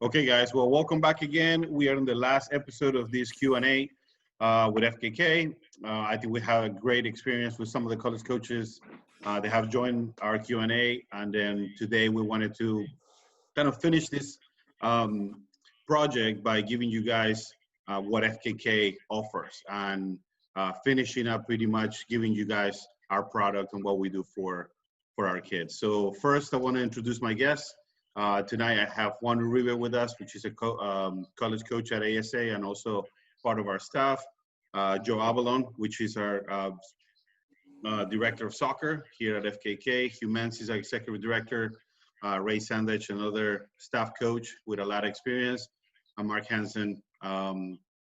Okay, guys. Well, welcome back again. We are in the last episode of this Q&A with FKK. I think we had a great experience with some of the college coaches. They have joined our Q&A, and then today we wanted to kind of finish this project by giving you guys what FKK offers and finishing up pretty much giving you guys our product and what we do for our kids. So first, I want to introduce my guests. Tonight, I have Juan Uribe with us, which is a college coach at ASA and also part of our staff. Joe Avalon, which is our director of soccer here at FKK. Hugh Mance is our executive director. Ray Sandage, another staff coach with a lot of experience. Mark Hansen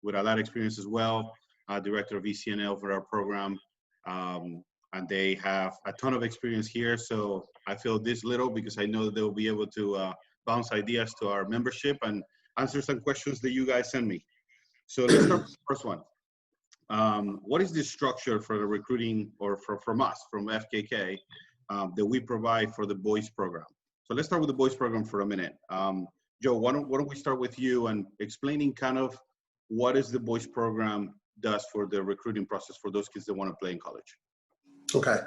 with a lot of experience as well, director of ECNL for our program. And they have a ton of experience here. So I feel this little because I know that they'll be able to bounce ideas to our membership and answer some questions that you guys send me. So let's start with the first one. What is the structure for the recruiting or from us, from FKK, that we provide for the boys program? So let's start with the boys program for a minute. Joe, why don't we start with you and explaining kind of what is the boys program does for the recruiting process for those kids that want to play in college? Okay.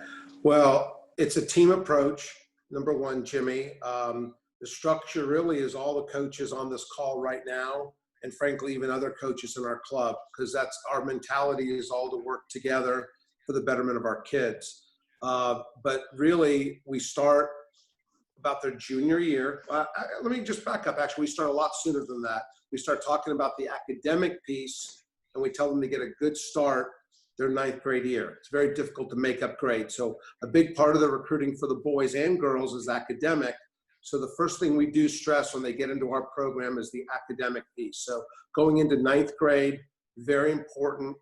Well, it's a team approach. Number one, Jimmy. The structure really is all the coaches on this call right now, and frankly, even other coaches in our club, because that's our mentality is all to work together for the betterment of our kids. But really, we start about their junior year. Let me just back up. Actually, we start a lot sooner than that. We start talking about the academic piece, and we tell them to get a good start their ninth grade year. It's very difficult to make up grades. So a big part of the recruiting for the boys and girls is academic. So the first thing we do stress when they get into our program is the academic piece. So going into ninth grade, very important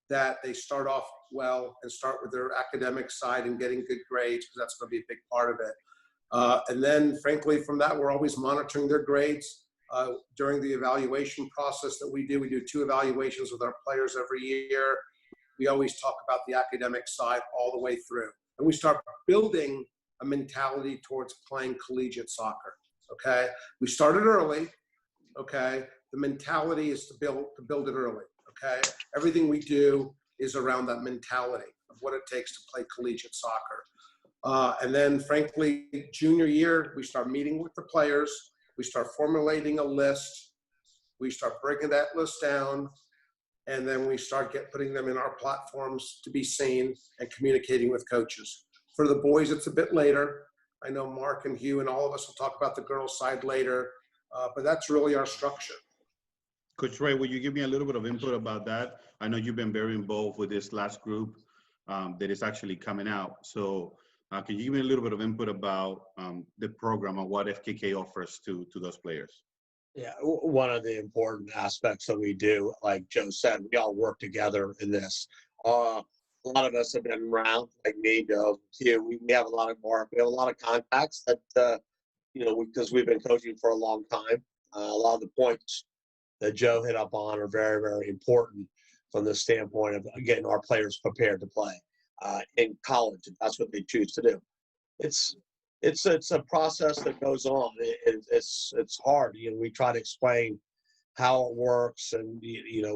that they start off well and start with their academic side and getting good grades, because that's going to be a big part of it. And then frankly, from that, we're always monitoring their grades. During the evaluation process that we do 2 evaluations with our players every year. We always talk about the academic side all the way through. And we start building a mentality towards playing collegiate soccer, okay? We started early, okay? The mentality is to build it early, okay? Everything we do is around that mentality of what it takes to play collegiate soccer. And then frankly, junior year, we start meeting with the players. We start formulating a list. We start breaking that list down. And then we start putting them in our platforms to be seen and communicating with coaches. For the boys, it's a bit later. I know Mark and Hugh and all of us will talk about the girls' side later, but that's really our structure. Coach Ray, will you give me a little bit of input about that? I know you've been very involved with this last group that is actually coming out. So can you give me a little bit of input about the program and what FKK offers to those players? Yeah, one of the important aspects that we do, like Joe said, we all work together in this. A lot of us have been around, like me, Joe, Hugh. We have a lot of contacts that, because we've been coaching for a long time. A lot of the points that Joe hit up on are very, very important from the standpoint of getting our players prepared to play in college. If that's what they choose to do. It's a process that goes on. It's hard. We try to explain how it works and,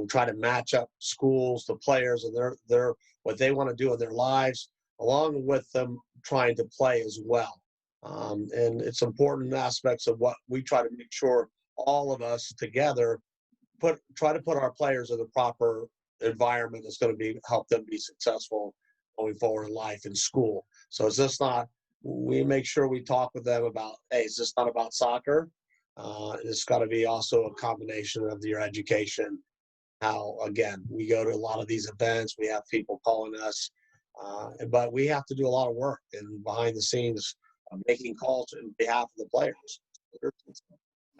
try to match up schools, the players and their what they want to do in their lives, along with them trying to play as well. And it's important aspects of what we try to make sure all of us together try to put our players in the proper environment that's going to help them be successful going forward in life in school. So it's just not. We make sure we talk with them about, hey, it's just not about soccer. It's got to be also a combination of your education. How, again, we go to a lot of these events. We have people calling us. But we have to do a lot of work and behind the scenes making calls on behalf of the players. It's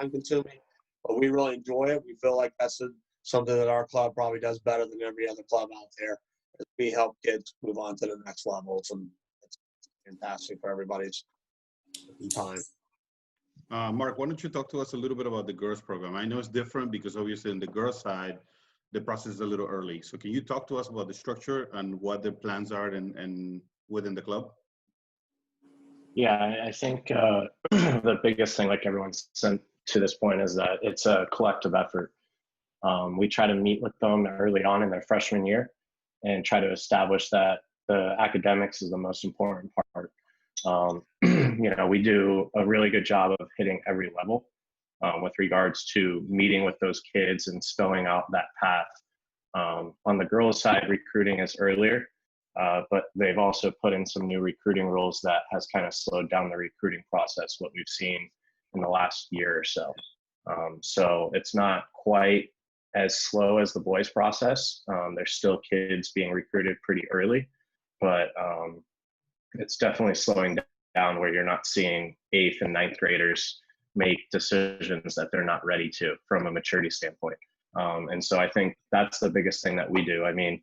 time-consuming, but we really enjoy it. We feel like that's something that our club probably does better than every other club out there. We help kids move on to the next levels, and it's fantastic for everybody's time. Mark, why don't you talk to us a little bit about the girls program? I know it's different because obviously on the girls side, the process is a little early. So can you talk to us about the structure and what the plans are and within the club? Yeah, I think the biggest thing, like everyone said to this point is that it's a collective effort. We try to meet with them early on in their freshman year and try to establish that the academics is the most important part. We do a really good job of hitting every level with regards to meeting with those kids and spelling out that path. On the girls' side, recruiting is earlier, but they've also put in some new recruiting rules that has kind of slowed down the recruiting process, what we've seen in the last year or so. So it's not quite as slow as the boys' process. There's still kids being recruited pretty early, but it's definitely slowing down where you're not seeing 8th and 9th graders make decisions that they're not ready to from a maturity standpoint. And so I think that's the biggest thing that we do. I mean,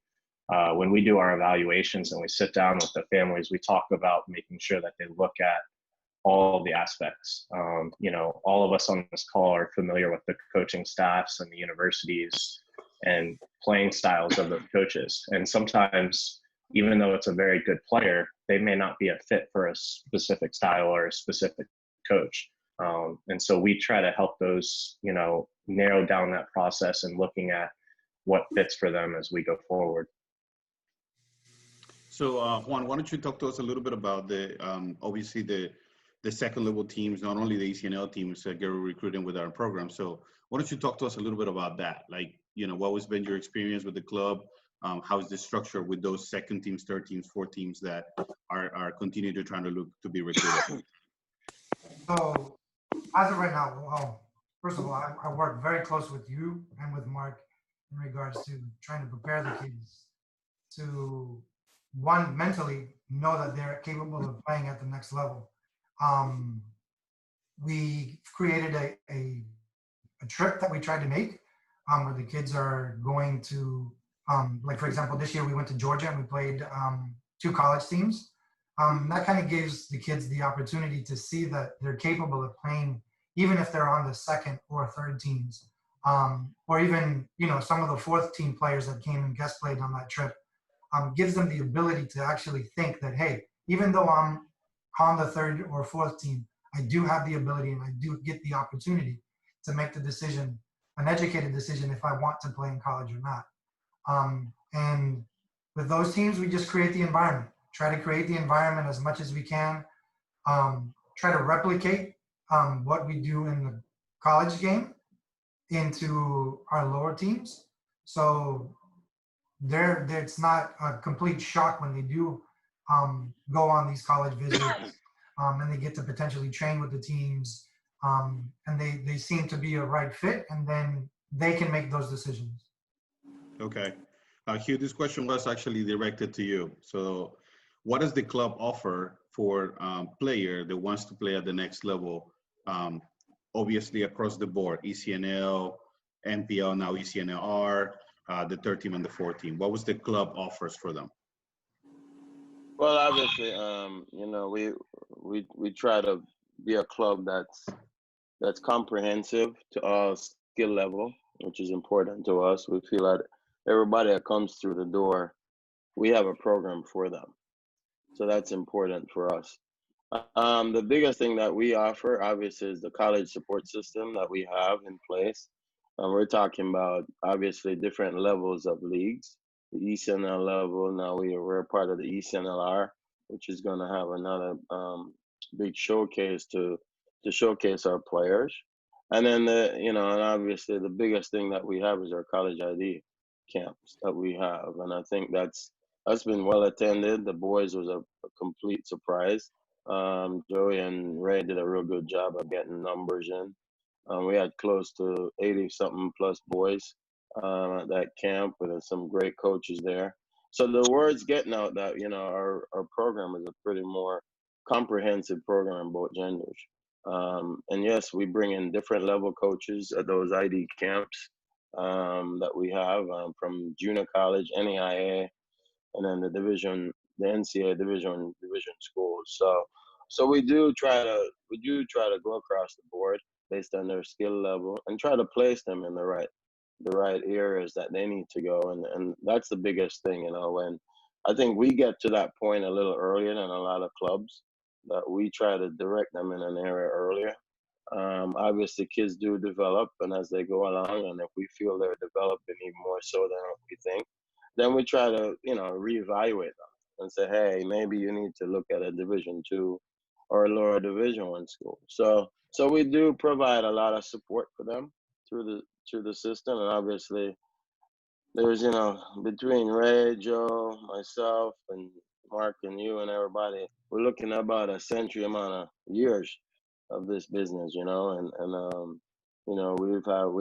when we do our evaluations and we sit down with the families, we talk about making sure that they look at all the aspects. All of us on this call are familiar with the coaching staffs and the universities and playing styles of the coaches. And sometimes, even though it's a very good player, they may not be a fit for a specific style or a specific coach. And so we try to help those, narrow down that process and looking at what fits for them as we go forward. So Juan, why don't you talk to us a little bit about obviously the second level teams, not only the ECNL teams that get recruiting with our program. So why don't you talk to us a little bit about that? Like, what has been your experience with the club? How is the structure with those second teams, third teams, fourth teams that are continuing to trying to look to be recruited? So as of right now, well, first of all, I work very close with you and with Mark in regards to trying to prepare the kids to, one, mentally know that they're capable of playing at the next level. We created a trip that we tried to make where the kids are going to, like for example, this year we went to Georgia and we played 2 college teams. That kind of gives the kids the opportunity to see that they're capable of playing, even if they're on the second or third teams, or even, some of the fourth team players that came and guest played on that trip, gives them the ability to actually think that, hey, even though I'm on the third or fourth team, I do have the ability and I do get the opportunity to make the decision, an educated decision, if I want to play in college or not. And with those teams, we just create the environment. Try to create the environment as much as we can. Try to replicate what we do in the college game into our lower teams. So it's not a complete shock when they do go on these college visits and they get to potentially train with the teams and they seem to be a right fit, and then they can make those decisions. Okay. Hugh, this question was actually directed to you. So what does the club offer for player that wants to play at the next level? Obviously across the board, ECNL, NPL, now ECNLR, the third team and the fourth team. What was the club offers for them? Well, obviously, we try to be a club that's comprehensive to all skill level, which is important to us. We feel that everybody that comes through the door, we have a program for them. So that's important for us. The biggest thing that we offer, obviously, is the college support system that we have in place. We're talking about, obviously, different levels of leagues. The ECNL level, now we're part of the ECNLR, which is going to have another big showcase to showcase our players. And then, and obviously, the biggest thing that we have is our college ID camps that we have. And I think that's been well attended. The boys was a complete surprise. Joey and Ray did a real good job of getting numbers in. We had close to 80-something plus boys at that camp with some great coaches there. So the word's getting out that, our program is a pretty more comprehensive program in both genders. And yes, we bring in different level coaches at those ID camps that we have from junior college, NAIA, and then the NCAA division schools. So we do try to go across the board based on their skill level and try to place them in the right areas that they need to go. And that's the biggest thing, when I think we get to that point a little earlier than a lot of clubs, that we try to direct them in an area earlier. Obviously, kids do develop, and as they go along, and if we feel they're developing even more so than what we think, then we try to, reevaluate them and say, hey, maybe you need to look at a Division 2 or a lower Division 1 school. So we do provide a lot of support for them through the system, and obviously there's, between Ray, Joe, myself, and Mark, and you, and everybody, we're looking at about a century amount of years of this business, we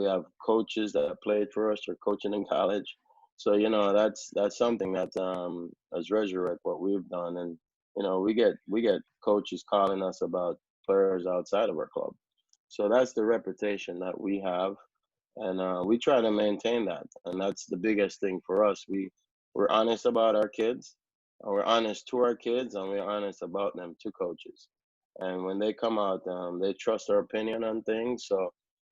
have coaches that played for us or coaching in college, so that's something that as Resurrect what we've done, and we get coaches calling us about players outside of our club, so that's the reputation that we have, and we try to maintain that, and that's the biggest thing for us. We're honest about our kids, and we're honest to our kids, and we're honest about them to coaches, and when they come out, they trust our opinion on things, so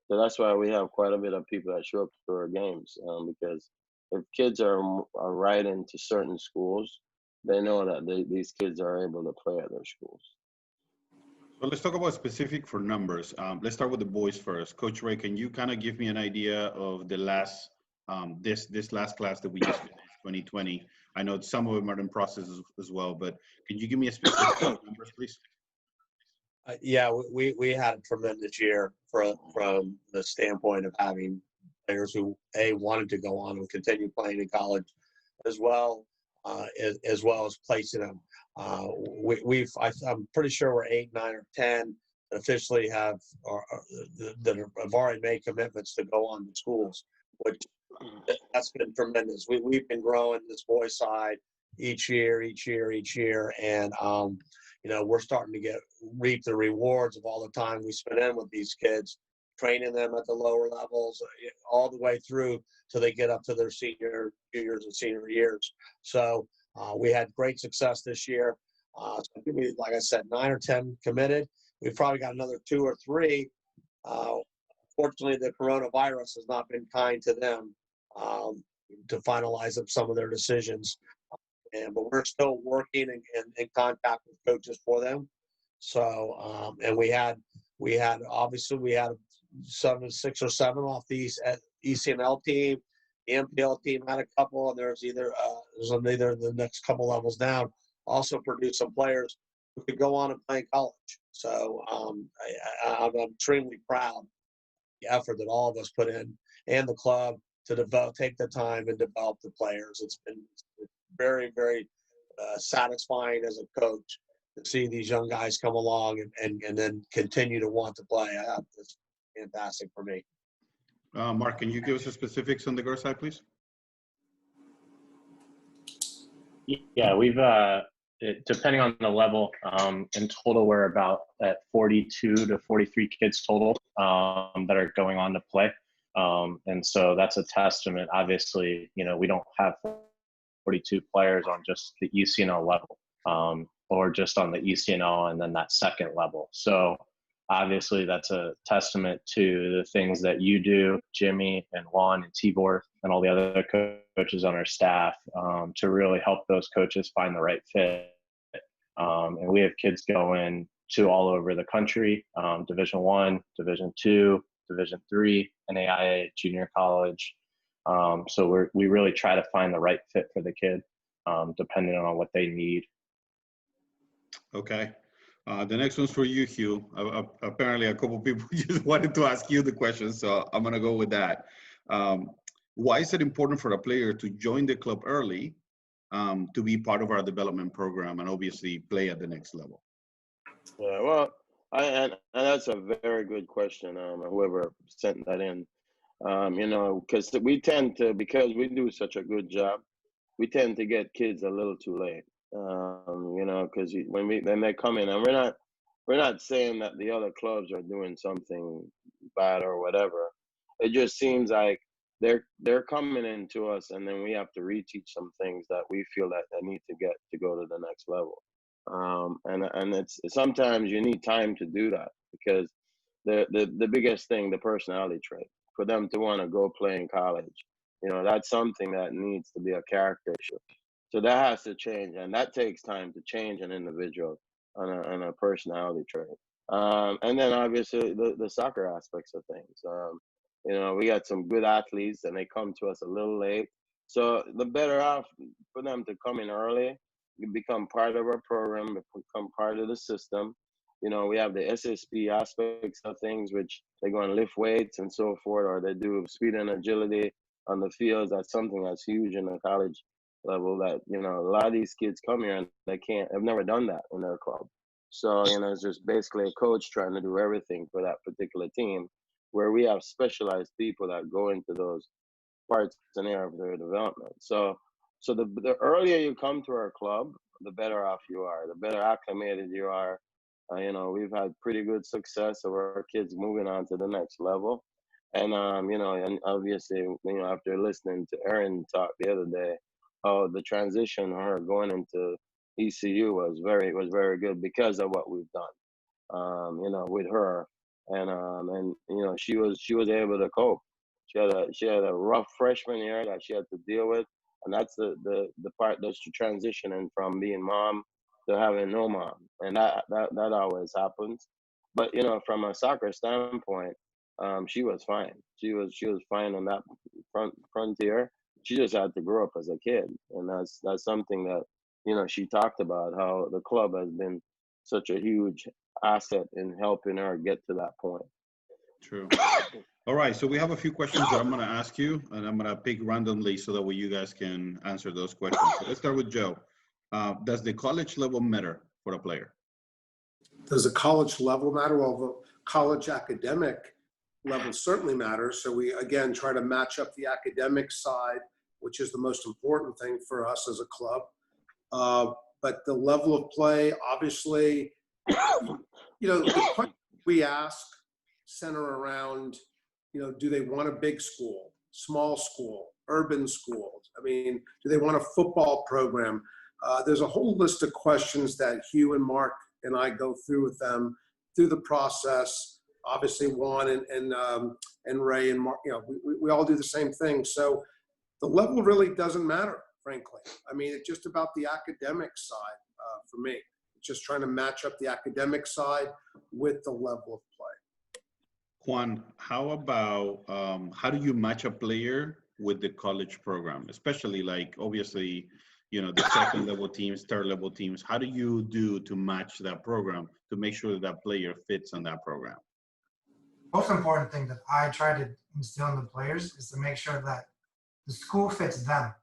that's why we have quite a bit of people that show up to our games, because if kids are right into certain schools, they know that these kids are able to play at their schools. So let's talk about specific for numbers. Let's start with the boys first. Coach Ray, can you kind of give me an idea of the last this last class that we just finished, 2020? I know some of them are in process as well, but can you give me a specific numbers, please? Yeah, we had a tremendous year from the standpoint of having players who wanted to go on and continue playing in college, as well as well as placing them. I'm pretty sure we're 8, 9, or 10 that officially that have already made commitments to go on to schools, which that's been tremendous. We've been growing this boys side each year, and we're starting to reap the rewards of all the time we spend in with these kids, training them at the lower levels, all the way through till they get up to their senior juniors and senior years. So we had great success this year. So like I said, 9 or 10 committed. We've probably got another 2 or 3. Fortunately, the coronavirus has not been kind to them to finalize up some of their decisions. But we're still working and in contact with coaches for them. So, and we had 6 or 7 off the ECNL team. The MPL team had a couple, and there's either the next couple levels down also produced some players who could go on and play in college. So I'm extremely proud of the effort that all of us put in and the club to take the time and develop the players. It's been very, very satisfying as a coach to see these young guys come along and then continue to want to play. It's fantastic for me. Mark, can you give us the specifics on the girls side, please? Yeah, we've depending on the level, in total we're about at 42 to 43 kids total that are going on to play, and so that's a testament. Obviously, we don't have 42 players on just the ECNL level, or just on the ECNL and then that second level. So obviously that's a testament to the things that you do, Jimmy and Juan and Tibor and all the other coaches on our staff, to really help those coaches find the right fit. And we have kids going to all over the country, Division 1, Division 2, Division 3, NAIA, junior college. So we really try to find the right fit for the kid, depending on what they need. Okay. The next one's for you, Hugh. Apparently, a couple people just wanted to ask you the question, so I'm going to go with that. Why is it important for a player to join the club early to be part of our development program and obviously play at the next level? Yeah, well, and that's a very good question. Whoever sent that in, because because we do such a good job, we tend to get kids a little too late. Because when they come in, and we're not saying that the other clubs are doing something bad or whatever. It just seems like they're coming into us, and then we have to reteach some things that we feel that they need to get to go to the next level. And it's sometimes you need time to do that, because the biggest thing, the personality trait, for them to want to go play in college, that's something that needs to be a character issue. So that has to change, and that takes time to change an individual on a personality trait. And then obviously the soccer aspects of things. We got some good athletes and they come to us a little late. So the better off for them to come in early, you become part of our program, become part of the system. We have the SSP aspects of things, which they go and lift weights and so forth, or they do speed and agility on the fields. That's something that's huge in the college level that, a lot of these kids come here and have never done that in their club. So, it's just basically a coach trying to do everything for that particular team, where we have specialized people that go into those parts and area of their development. So the earlier you come to our club, the better off you are, the better acclimated you are. We've had pretty good success of our kids moving on to the next level. And obviously, after listening to Erin talk the other day, how the transition of her going into ECU was very good because of what we've done, with her, and she was able to cope. She had a rough freshman year that she had to deal with, and that's the part that's transitioning from being mom to having no mom, and that always happens. But from a soccer standpoint, she was fine. She was fine on that frontier. She just had to grow up as a kid, and that's something that she talked about, how the club has been such a huge asset in helping her get to that point. True. All right, so we have a few questions that I'm going to ask you, and I'm going to pick randomly so that way you guys can answer those questions. So let's start with Joe. Does the college level matter for a player? Does the college level matter? Well, the college academic level certainly matters. So we, again, try to match up the academic side, which is the most important thing for us as a club. But the level of play, obviously, the question we ask center around, do they want a big school, small school, urban school? I mean, do they want a football program? There's a whole list of questions that Hugh and Mark and I go through with them through the process. Obviously, Juan and Ray and Mark, we all do the same thing. So the level really doesn't matter, frankly. I mean, it's just about the academic side for me. It's just trying to match up the academic side with the level of play. Juan, how about, how do you match a player with the college program? Especially obviously, the second level teams, third level teams, how do you do to match that program to make sure that player fits on that program? Most important thing that I try to instill in the players is to make sure that the school fits them,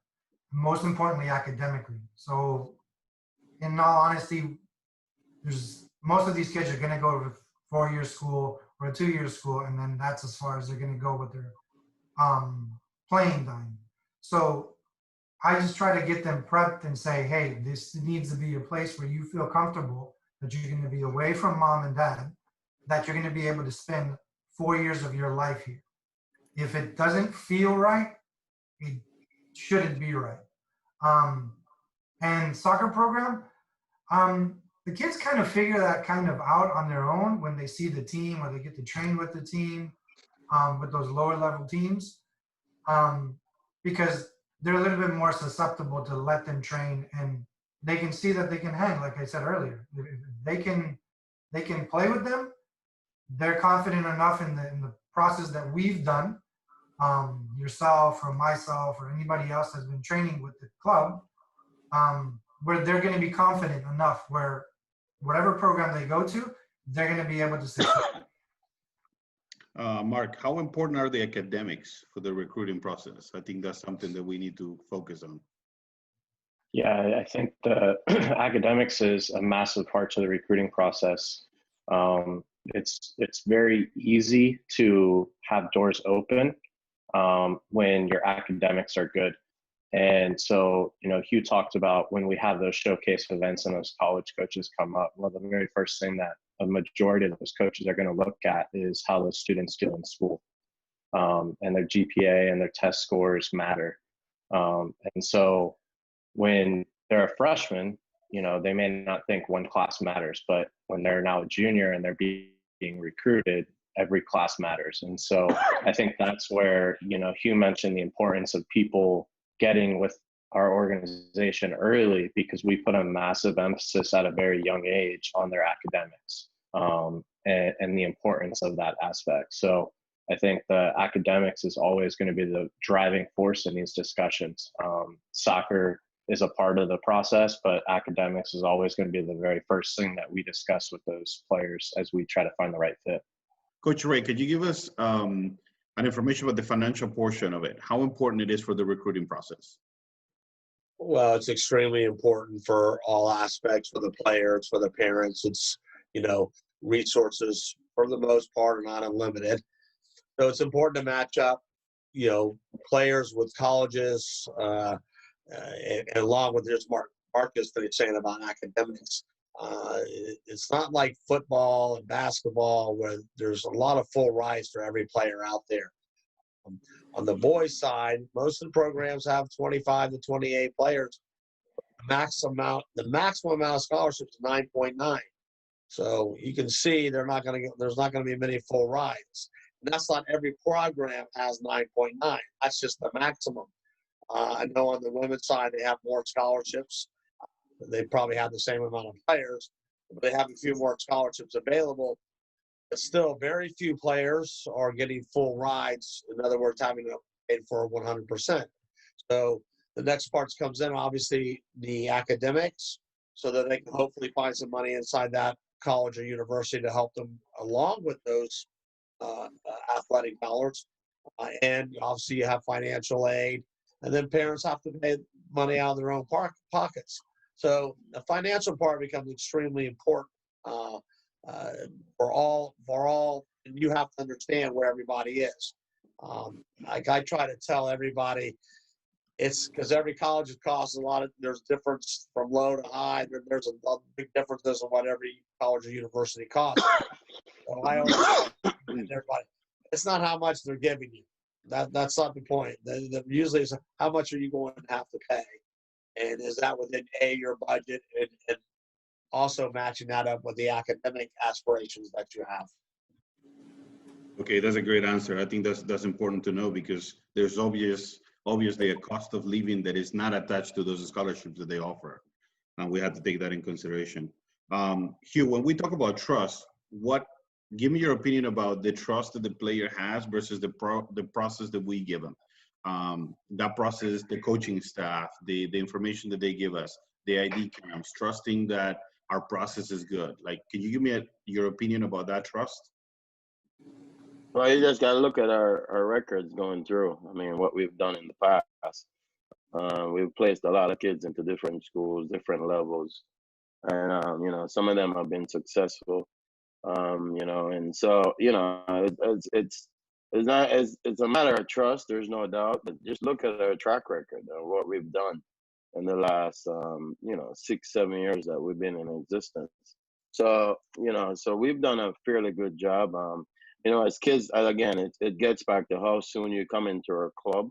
most importantly academically. So in all honesty, most of these kids are going to go to 4-year school or a 2-year school, and then that's as far as they're going to go with their playing time. So I just try to get them prepped and say, hey, this needs to be a place where you feel comfortable, that you're going to be away from mom and dad, that you're going to be able to spend 4 years of your life here. If it doesn't feel right, it shouldn't be right. And soccer program, the kids kind of figure that kind of out on their own when they see the team or they get to train with the team, with those lower level teams, because they're a little bit more susceptible to let them train, and they can see that they can hang, like I said earlier. If they can play with them, they're confident enough in the process that we've done, yourself or myself or anybody else has been training with the club, where they're going to be confident enough where whatever program they go to, they're going to be able to succeed. Mark, how important are the academics for the recruiting process? I think that's something that we need to focus on. Yeah, I think the academics is a massive part to the recruiting process. It's very easy to have doors open when your academics are good. And so, Hugh talked about when we have those showcase events and those college coaches come up, well, the very first thing that a majority of those coaches are going to look at is how those students do in school. And their GPA and their test scores matter. And so when they're a freshman, they may not think one class matters, but when they're now a junior and they're being recruited, every class matters. And so I think that's where, Hugh mentioned the importance of people getting with our organization early, because we put a massive emphasis at a very young age on their academics. and the importance of that aspect. So I think the academics is always going to be the driving force in these discussions. Soccer is a part of the process, but academics is always going to be the very first thing that we discuss with those players as we try to find the right fit. Coach Ray, could you give us an information about the financial portion of it? How important it is for the recruiting process? Well, it's extremely important for all aspects, for the players, for the parents. It's, resources for the most part are not unlimited. So it's important to match up, players with colleges, and along with this Marcus finished saying about academics. It's not like football and basketball where there's a lot of full rides for every player out there. On the boys' side, most of the programs have 25 to 28 players. The maximum amount of scholarships is 9.9. So you can see there's not going to be many full rides. And that's not every program has 9.9. That's just the maximum. I know on the women's side they have more scholarships. They probably have the same amount of players, but they have a few more scholarships available. But still, very few players are getting full rides. In other words, having to pay for 100%. So the next part comes in, obviously, the academics, so that they can hopefully find some money inside that college or university to help them along with those athletic dollars. And obviously, you have financial aid, and then parents have to pay money out of their own pockets. So the financial part becomes extremely important for all, and you have to understand where everybody is. Like I try to tell everybody, it's because every college costs a lot. There's difference from low to high. There's a big differences in what every college or university costs. So I always tell everybody, it's not how much they're giving you. That's not the point. Usually it's how much are you going to have to pay, and is that within your budget, and also matching that up with the academic aspirations that you have. Okay, that's a great answer. I think that's important to know because there's obviously a cost of living that is not attached to those scholarships that they offer, and we have to take that in consideration. Hugh, when we talk about trust, give me your opinion about the trust that the player has versus the process that we give them. That process, the coaching staff, the information that they give us, the ID camps, trusting that our process is good. Like, can you give me your opinion about that trust? Well, you just got to look at our records going through. I mean, what we've done in the past. We've placed a lot of kids into different schools, different levels. And, some of them have been successful. And so, it's a matter of trust. There's no doubt, but just look at our track record of what we've done in the last, 6-7 years that we've been in existence. So, so we've done a fairly good job. As kids, again, it gets back to how soon you come into our club.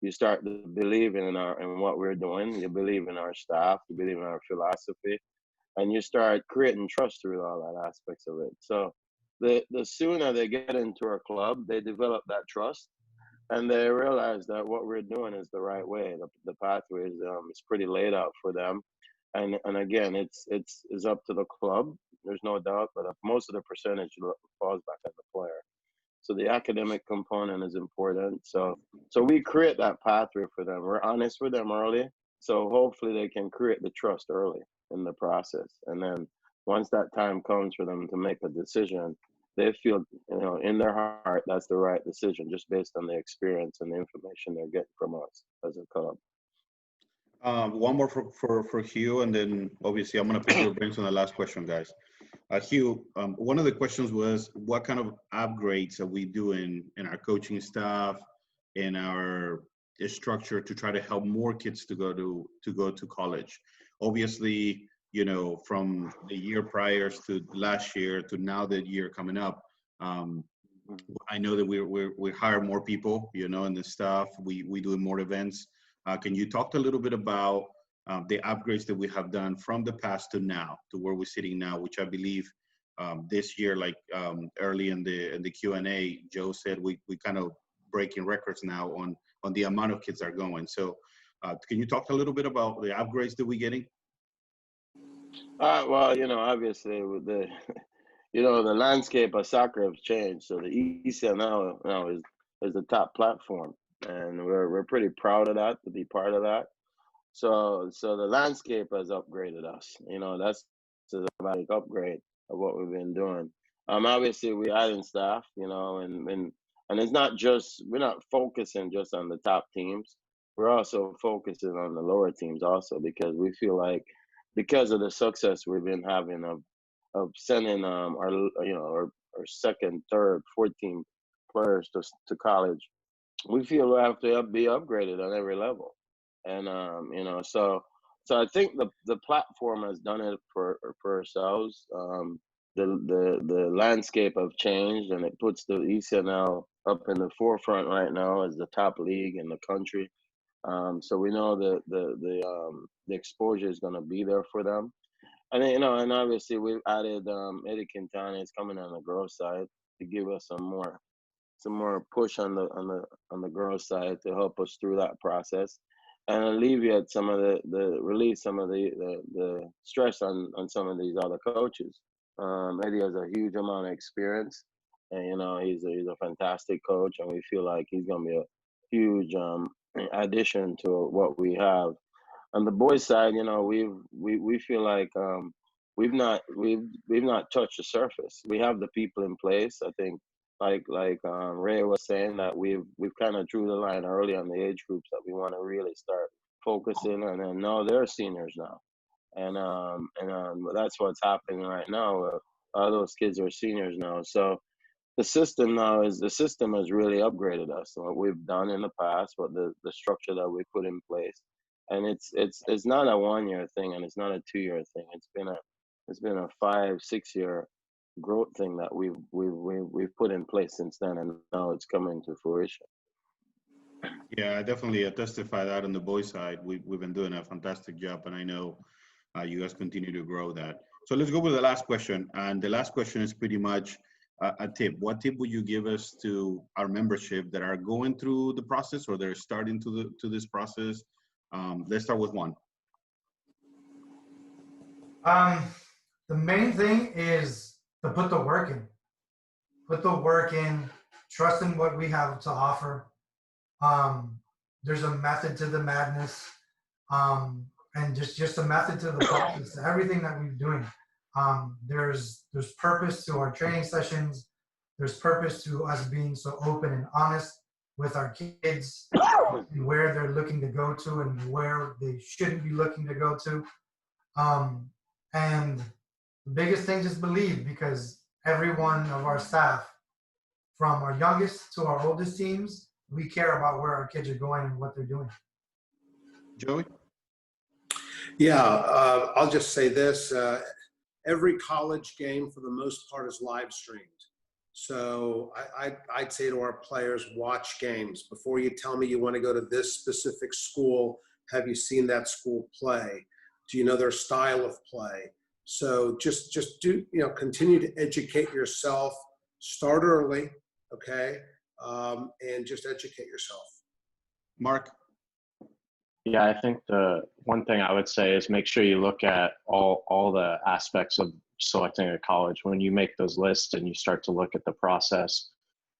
You start to believe in what we're doing. You believe in our staff. You believe in our philosophy, and you start creating trust through all that aspects of it. So the sooner they get into our club, they develop that trust, and they realize that what we're doing is the right way. The pathway is pretty laid out for them, and again, it's up to the club. There's no doubt, but most of the percentage falls back at the player. So the academic component is important. So we create that pathway for them. We're honest with them early, so hopefully they can create the trust early in the process. And then once that time comes for them to make a decision, they feel, in their heart, that's the right decision, just based on the experience and the information they're getting from us as a club. One more for Hugh, and then obviously I'm going to pick your brains on the last question, guys. Hugh, one of the questions was, what kind of upgrades are we doing in our coaching staff, in our structure to try to help more kids to go to college? Obviously, from the year prior to last year to now the year coming up, I know that we hire more people, in the staff. We do more events. Can you talk a little bit about the upgrades that we have done from the past to now, to where we're sitting now, which I believe this year, like early in the Q&A, Joe said we kind of breaking records now on the amount of kids that are going. So can you talk a little bit about the upgrades that we're getting? Well, obviously with you know, the landscape of soccer has changed. So the ECL now is the top platform, and we're pretty proud of that, to be part of that. So the landscape has upgraded us. You know, that's a dramatic upgrade of what we've been doing. Obviously we adding staff, you know, and it's not just, we're not focusing just on the top teams. We're also focusing on the lower teams also, because we feel like, because of the success we've been having of sending our, you know, our second, third, fourth team players to college, we feel we have to be upgraded on every level. And you know, so I think the platform has done it for ourselves. The landscape have changed, and it puts the ECNL up in the forefront right now as the top league in the country. So we know that the exposure is going to be there for them. And then, you know, and obviously we've added Eddie Quintana is coming on the growth side to give us some more push on the growth side to help us through that process and alleviate some of the release some of the stress on some of these other coaches. Eddie has a huge amount of experience, and you know he's a fantastic coach, and we feel like he's going to be a huge addition to what we have. On the boys' side, you know, we feel like we've not touched the surface. We have the people in place. I think, like Ray was saying, that we've kind of drew the line early on the age groups that we want to really start focusing on. And now they're seniors now, and that's what's happening right now. All those kids are seniors now, so the system has really upgraded us. What we've done in the past, what the structure that we put in place, and it's not a 1 year thing, and it's not a 2 year thing. It's been a 5-6 year growth thing that we've put in place since then, and now it's coming to fruition. Yeah, I definitely testify that on the boys' side. We've been doing a fantastic job, and I know you guys continue to grow that. So let's go with the last question, and the last question is pretty much a tip. What tip would you give us to our membership that are going through the process or they're starting to this process? Let's start with one. The main thing is to put the work in. Put the work in, trust in what we have to offer. There's a method to the madness, and just a method to the process, to everything that we're doing. There's purpose to our training sessions. There's purpose to us being so open and honest with our kids, where they're looking to go to and where they shouldn't be looking to go to. And the biggest thing, just believe, because every one of our staff, from our youngest to our oldest teams, we care about where our kids are going and what they're doing. Joey? Yeah, I'll just say this. Every college game, for the most part, is live streamed. So I'd say to our players, watch games. Before you tell me you want to go to this specific school, have you seen that school play? Do you know their style of play? So just do, you know, continue to educate yourself. Start early, okay? And just educate yourself. Mark? Yeah, I think the one thing I would say is make sure you look at all the aspects of selecting a college. When you make those lists and you start to look at the process,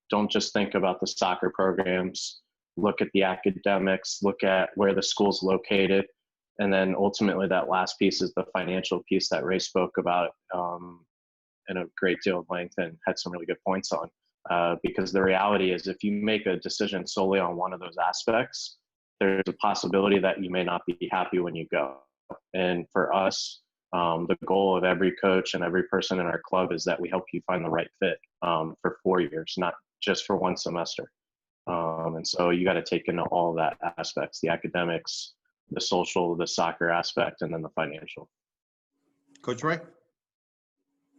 don't just think about the soccer programs. Look at the academics, look at where the school's located, and then ultimately that last piece is the financial piece that Ray spoke about in a great deal of length and had some really good points on. Because the reality is, if you make a decision solely on one of those aspects, there's a possibility that you may not be happy when you go. And for us, the goal of every coach and every person in our club is that we help you find the right fit for 4 years, not just for one semester. And so you got to take into all that aspects, the academics, the social, the soccer aspect, and then the financial. Coach Ray?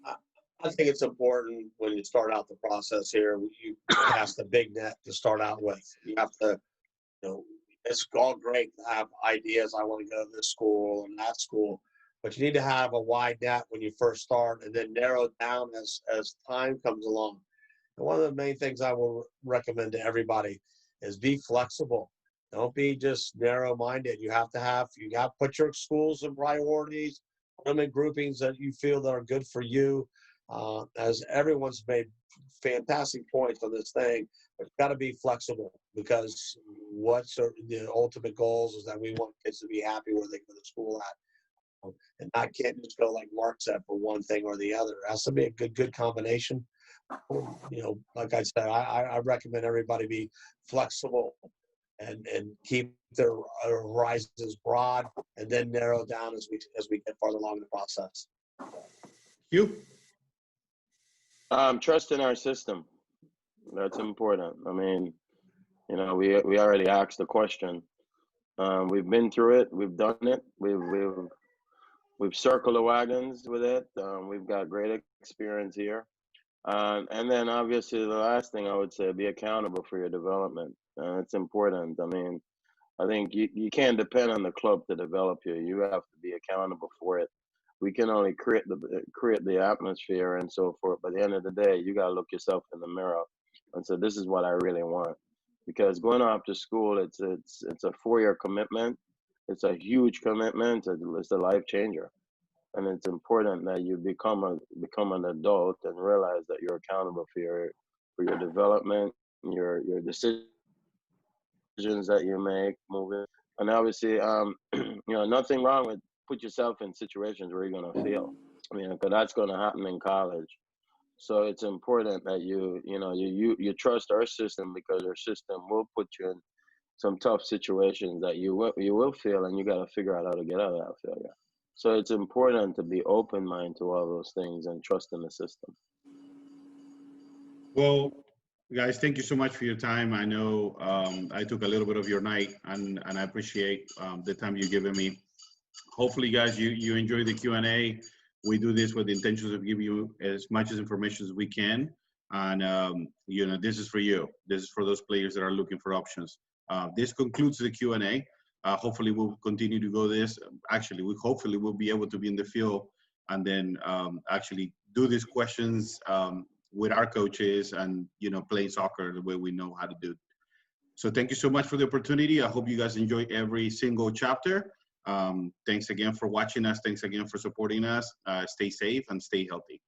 I think it's important when you start out the process here, you cast a big net to start out with. You have to, you know, it's all great to have ideas. I want to go to this school and that school, but you need to have a wide net when you first start and then narrow it down as time comes along. And one of the main things I will recommend to everybody is be flexible. Don't be just narrow-minded. You have to put your schools in priorities, put them in groupings that you feel that are good for you. as everyone's made fantastic points on this thing, it's got to be flexible, because what's the ultimate goals is that we want kids to be happy where they go to school at, and not can't just go like Mark said for one thing or the other. It has to be a good combination. Like I said, I recommend everybody be flexible and keep their horizons broad, and then narrow down as we get farther along in the process. You? Trust in our system. That's important. I mean, we already asked the question. We've been through it. We've done it. We've circled the wagons with it. We've got great experience here. And then obviously the last thing I would say, be accountable for your development. It's important. I mean, I think you can't depend on the club to develop you. You have to be accountable for it. We can only create the atmosphere and so forth. But at the end of the day, you got to look yourself in the mirror and say, this is what I really want. Because going off to school, it's a 4-year commitment. It's a huge commitment. It's a life changer. And it's important that you become an adult and realize that you're accountable for your development, your decisions that you make moving. And obviously, nothing wrong with put yourself in situations where you're going to fail. I mean, because that's going to happen in college. So it's important that you trust our system, because our system will put you in some tough situations that you will fail, and you got to figure out how to get out of that failure. So it's important to be open-minded to all those things and trust in the system. Well, guys, thank you so much for your time. I know I took a little bit of your night, and I appreciate the time you've given me. Hopefully, guys, you enjoy the Q&A. We do this with the intentions of giving you as much information as we can. And, this is for you. This is for those players that are looking for options. This concludes the Q&A. Hopefully, we'll continue to go this. Actually, hopefully we'll be able to be in the field and then actually do these questions with our coaches and, playing soccer the way we know how to do. So thank you so much for the opportunity. I hope you guys enjoy every single chapter. Thanks again for watching us. Thanks again for supporting us. Stay safe and stay healthy.